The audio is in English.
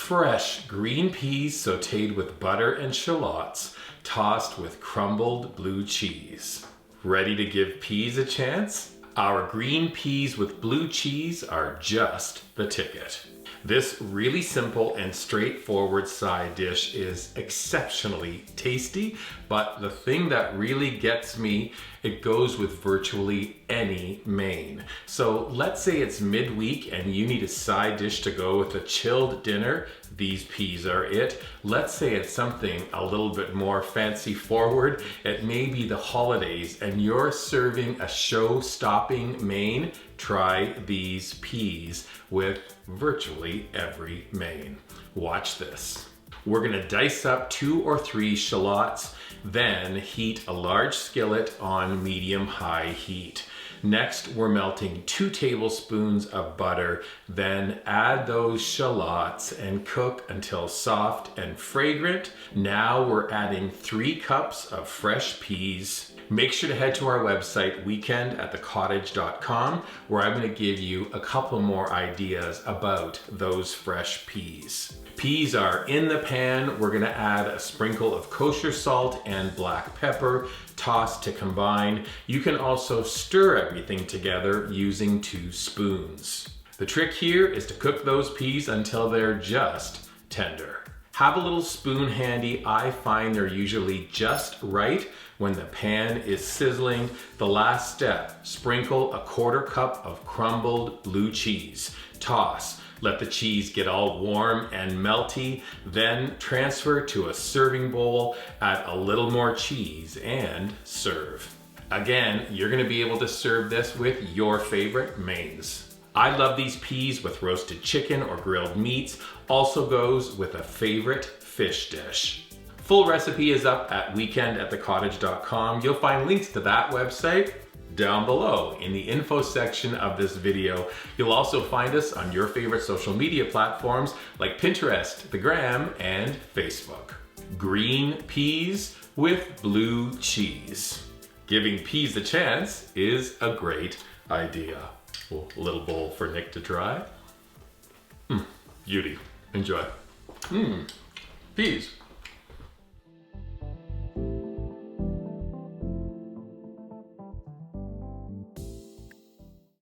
Fresh green peas sauteed with butter and shallots, tossed with crumbled blue cheese. Ready to give peas a chance? Our green peas with blue cheese are just the ticket. This really simple and straightforward side dish is exceptionally tasty, but the thing that really gets me, it goes with virtually any main. So let's say it's midweek and you need a side dish to go with a chilled dinner. These peas are it. Let's say it's something a little bit more fancy forward. It may be the holidays and you're serving a show-stopping main. Try these peas with virtually every main. Watch this. We're gonna dice up 2 or 3 shallots, then heat a large skillet on medium-high heat. Next, we're melting 2 tablespoons of butter, then add those shallots and cook until soft and fragrant. Now we're adding 3 cups of fresh peas. Make sure to head to our website, weekend@thecottage.com, where I'm gonna give you a couple more ideas about those fresh peas. Peas are in the pan. We're gonna add a sprinkle of kosher salt and black pepper, toss to combine. You can also stir everything together using 2 spoons. The trick here is to cook those peas until they're just tender. Have a little spoon handy. I find they're usually just right when the pan is sizzling. The last step, sprinkle a 1/4 cup of crumbled blue cheese. Toss. Let the cheese get all warm and melty, then transfer to a serving bowl, add a little more cheese, and serve. Again, you're gonna be able to serve this with your favorite mains. I love these peas with roasted chicken or grilled meats, also goes with a favorite fish dish. Full recipe is up at weekend@thecottage.com. You'll find links to that website down below in the info section of this video. You'll also find us on your favorite social media platforms like Pinterest, the Gram, and Facebook. Green peas with blue cheese. Giving peas a chance is a great idea. Well, a little bowl for Nick to try. Beauty. Enjoy. Peas.